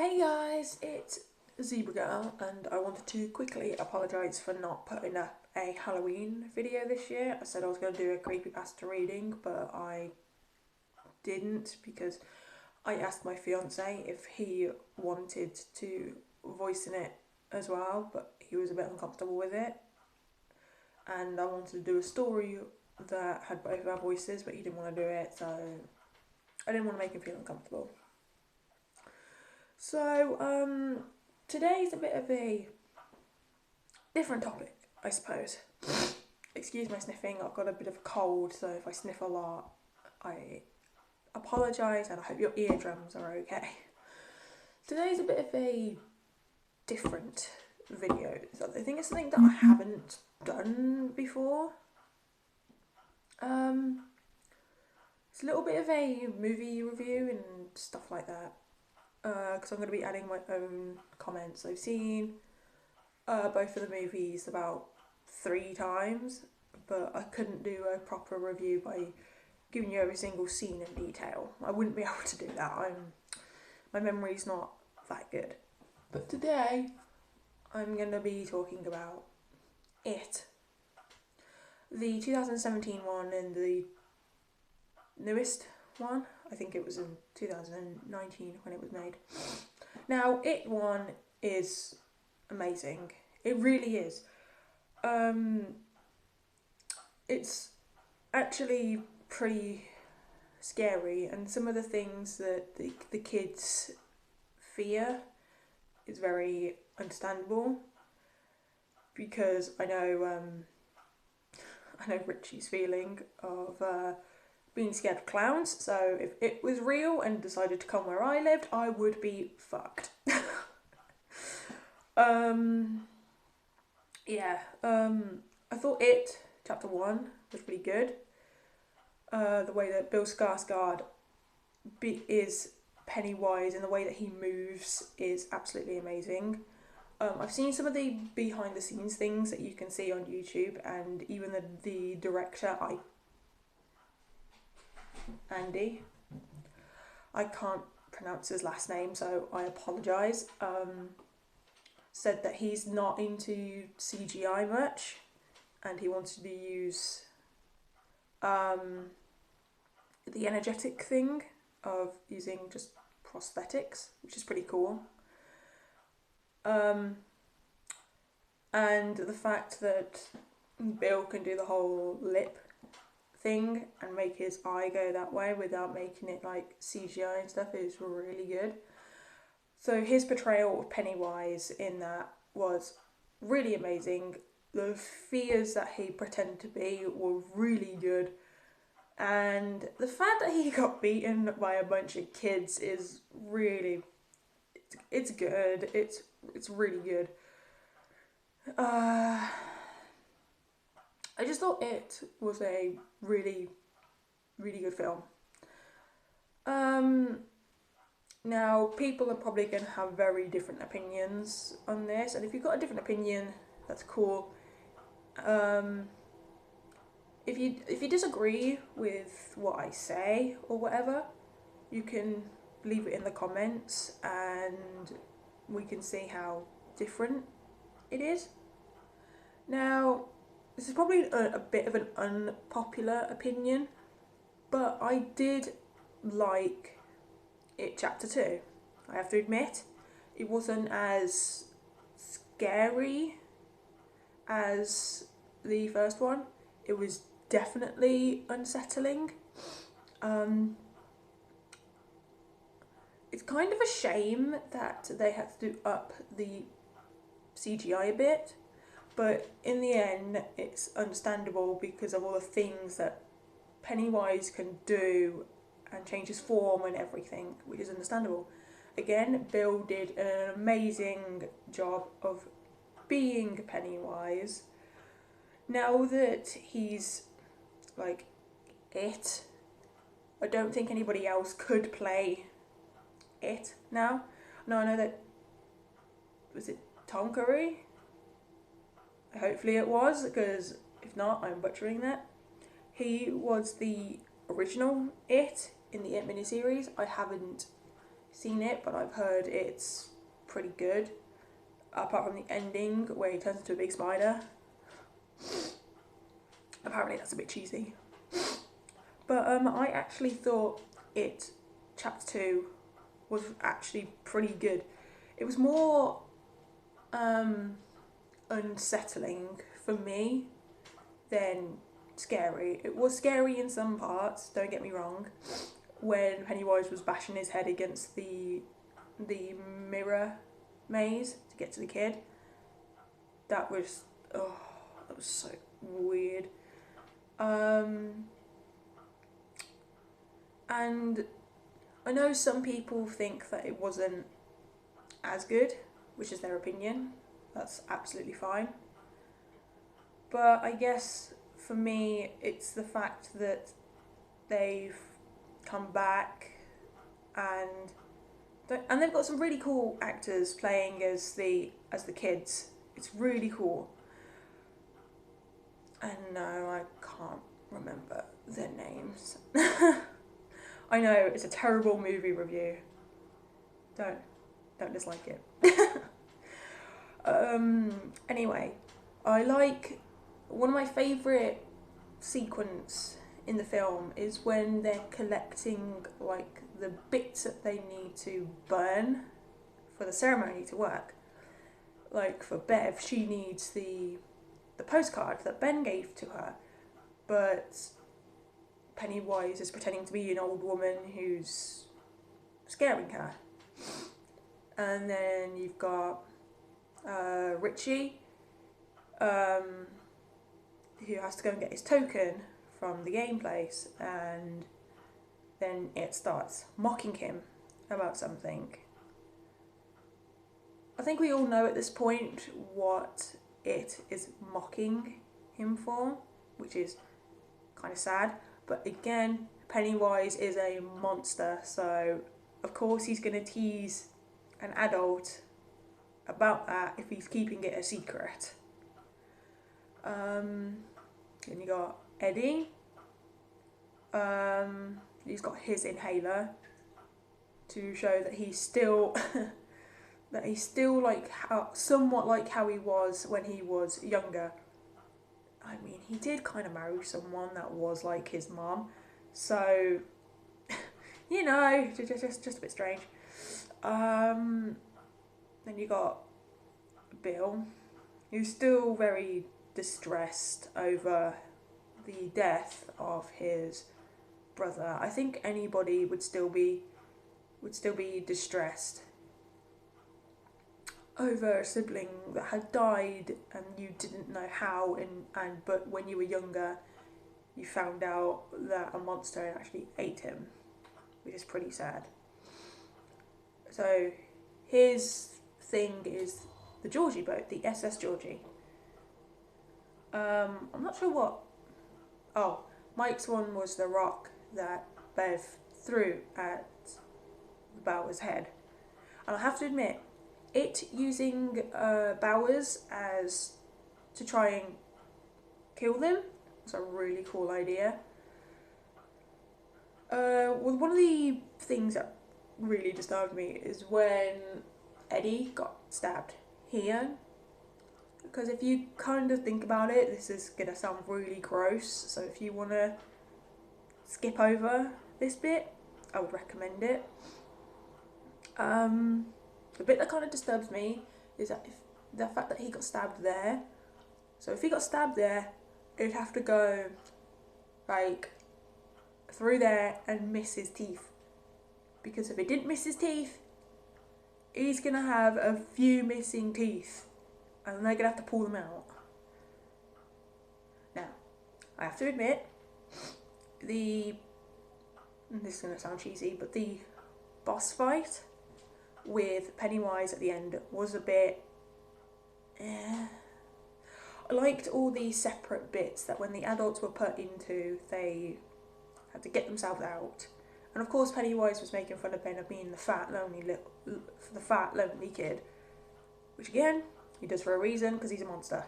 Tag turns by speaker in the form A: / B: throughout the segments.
A: Hey guys, it's Zebra Girl, and I wanted to quickly apologise for not putting up a Halloween video this year. I said I was going to do a creepypasta reading, but I didn't because I asked my fiance if he wanted to voice in it as well, but he was a bit uncomfortable with it. And I wanted to do a story that had both of our voices, but he didn't want to do it, so I didn't want to make him feel uncomfortable. So, today's a bit of a different topic, I suppose. Excuse my sniffing, I've got a bit of a cold, so if I sniff a lot, I apologise and I hope your eardrums are okay. Today's a bit of a different video. So I think it's something that I haven't done before. It's a little bit of a movie review and stuff like that. Because I'm going to be adding my own comments. I've seen both of the movies about 3 times, but I couldn't do a proper review by giving you every single scene in detail. I wouldn't be able to do that. My memory's not that good. But today, I'm going to be talking about It. The 2017 one and the newest one. I think it was in 2019 when it was made. Now, It one is amazing. It really is. It's actually pretty scary, and some of the things that the kids fear is very understandable, because I know Richie's feeling of being scared of clowns. So if it was real and decided to come where I lived, I would be fucked. I thought It Chapter 1 was pretty good. The way that Bill Skarsgård is Pennywise and the way that he moves is absolutely amazing. I've seen some of the behind the scenes things that you can see on YouTube, and even the director, Andy, I can't pronounce his last name, so I apologise, said that he's not into CGI much, and he wanted to use the energetic thing of using just prosthetics, which is pretty cool. And the fact that Bill can do the whole lip thing and make his eye go that way without making it like CGI and stuff is really good. So his portrayal of Pennywise in that was really amazing. The fears that he pretended to be were really good. And the fact that he got beaten by a bunch of kids is really, it's good. It's really good. I just thought It was a really, really good film. Now, people are probably going to have very different opinions on this, and if you've got a different opinion, that's cool. If you disagree with what I say or whatever, you can leave it in the comments and we can see how different it is. Now, this is probably a bit of an unpopular opinion, but I did like It Chapter 2. I have to admit, it wasn't as scary as the first one. It was definitely unsettling. It's kind of a shame that they had to up the CGI a bit, but in the end it's understandable because of all the things that Pennywise can do and change his form and everything, which is understandable. Again, Bill did an amazing job of being Pennywise. Now that he's like It, I don't think anybody else could play It now. No, I know that, was it Tom Curry? Hopefully it was, because if not, I'm butchering that. He was the original It in the It miniseries. I haven't seen it, but I've heard it's pretty good. Apart from the ending where he turns into a big spider. Apparently that's a bit cheesy. But I actually thought It Chapter 2 was actually pretty good. It was more unsettling for me than scary. It was scary in some parts, don't get me wrong, when Pennywise was bashing his head against the mirror maze to get to the kid. That was so weird. And I know some people think that it wasn't as good, which is their opinion. That's absolutely fine. But I guess for me, it's the fact that they've come back and they've got some really cool actors playing as the kids. It's really cool. And no, I can't remember their names. I know, it's a terrible movie review. Don't dislike it. Anyway, I like, one of my favourite sequence in the film is when they're collecting like the bits that they need to burn for the ceremony to work. Like for Bev, she needs the postcard that Ben gave to her, but Pennywise is pretending to be an old woman who's scaring her. And then you've got Richie, who has to go and get his token from the game place, and then it starts mocking him about something. I think we all know at this point what it is mocking him for, which is kind of sad. But again, Pennywise is a monster, so of course he's going to tease an adult about that if he's keeping it a secret. Then you got Eddie. He's got his inhaler to show that he's still like somewhat like how he was when he was younger. I mean, he did kind of marry someone that was like his mom, so you know, just a bit strange. Then you got Bill, who's still very distressed over the death of his brother. I think anybody would still be distressed over a sibling that had died and you didn't know how, but when you were younger you found out that a monster had actually ate him, which is pretty sad. So his thing is the Georgie boat, the SS Georgie. I'm not sure what. Oh, Mike's one was the rock that Bev threw at Bowers' head. And I have to admit, it using Bowers as to try and kill them was a really cool idea. Well, one of the things that really disturbed me is when Eddie got stabbed here. Because if you kind of think about it, this is going to sound really gross, so if you want to skip over this bit, I would recommend it. The bit that kind of disturbs me is that if the fact that he got stabbed there. So if he got stabbed there, he'd have to go like through there and miss his teeth. Because if he didn't miss his teeth, he's going to have a few missing teeth. And they're going to have to pull them out. Now, I have to admit, this is going to sound cheesy, but the boss fight with Pennywise at the end was a bit... I liked all these separate bits that when the adults were put into, they had to get themselves out. And of course Pennywise was making fun of Ben of being the fat, lonely kid. Which again, he does for a reason, because he's a monster.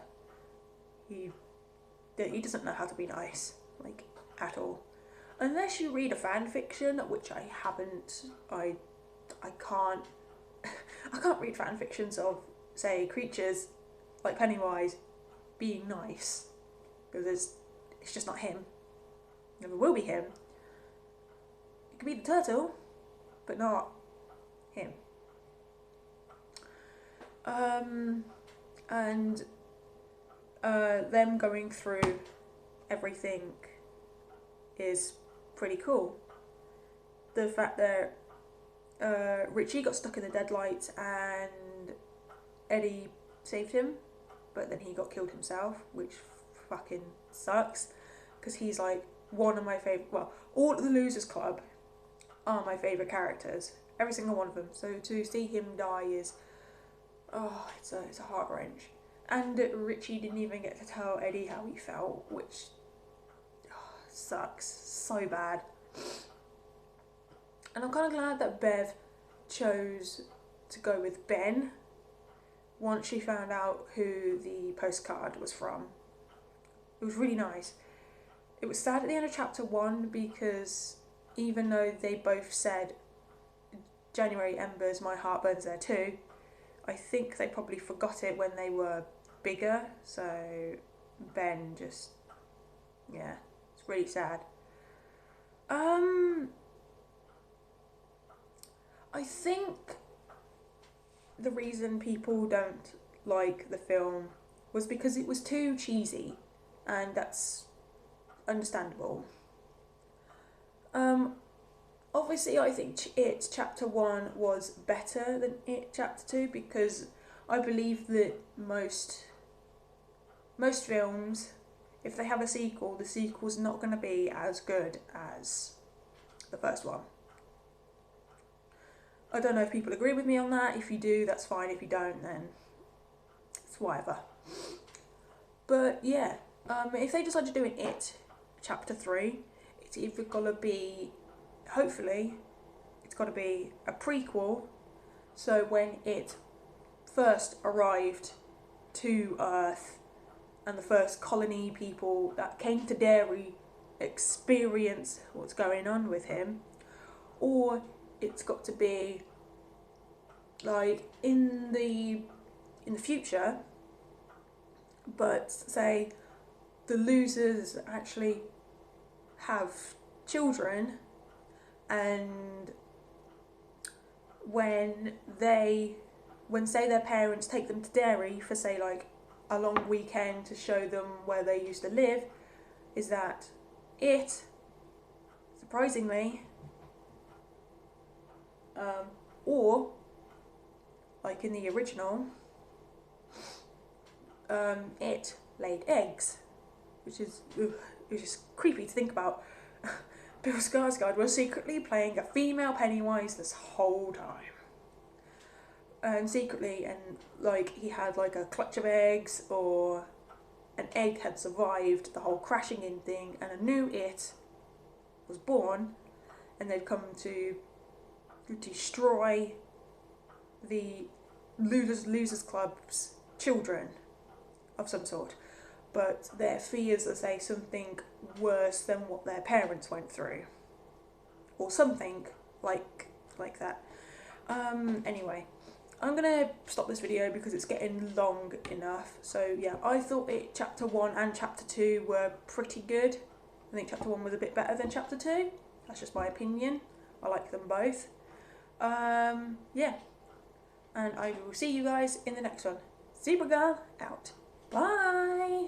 A: He doesn't know how to be nice, like, at all. Unless you read a fan fiction, which I haven't. I I can't I can't read fan fictions of, say, creatures like Pennywise being nice, because it's just not him. Never will be him. It could be the turtle, but not him. And them going through everything is pretty cool. The fact that Richie got stuck in the deadlights and Eddie saved him, but then he got killed himself, which fucking sucks, because he's like one of my favourite, well, all of the Losers Club are my favourite characters, every single one of them, so to see him die is, oh, it's a heart wrench. And Richie didn't even get to tell Eddie how he felt, which sucks so bad. And I'm kind of glad that Bev chose to go with Ben once she found out who the postcard was from. It was really nice. It was sad at the end of chapter 1 because even though they both said January Embers, my heart burns there too, I think they probably forgot it when they were bigger, so Ben just, yeah, it's really sad. I think the reason people don't like the film was because it was too cheesy, and that's understandable. Obviously I think It Chapter 1 was better than It Chapter 2 because I believe that most films, if they have a sequel, the sequel's not going to be as good as the first one. I don't know if people agree with me on that. If you do, that's fine. If you don't, then it's whatever. But yeah, if they decide to do an It Chapter 3, it's either got to be, hopefully, it's got to be a prequel. So when it first arrived to Earth and the first colony people that came to Derry experience what's going on with him, or it's got to be like in the future, but say the Losers actually have children, and when say their parents take them to Derry for say like a long weekend to show them where they used to live, is that it, surprisingly, or like in the original, it laid eggs, which is creepy to think about. Bill Skarsgård was secretly playing a female Pennywise this whole time, and secretly, and like he had like a clutch of eggs, or an egg had survived the whole crashing in thing, and a new It was born, and they'd come to destroy the Losers Club's children of some sort, but their fears are say something worse than what their parents went through, or something like that. Anyway, I'm gonna stop this video because it's getting long enough. So yeah, I thought It Chapter 1 and Chapter 2 were pretty good. I think Chapter 1 was a bit better than Chapter 2. That's just my opinion. I like them both. Yeah, and I will see you guys in the next one. Zebra Girl out. Bye!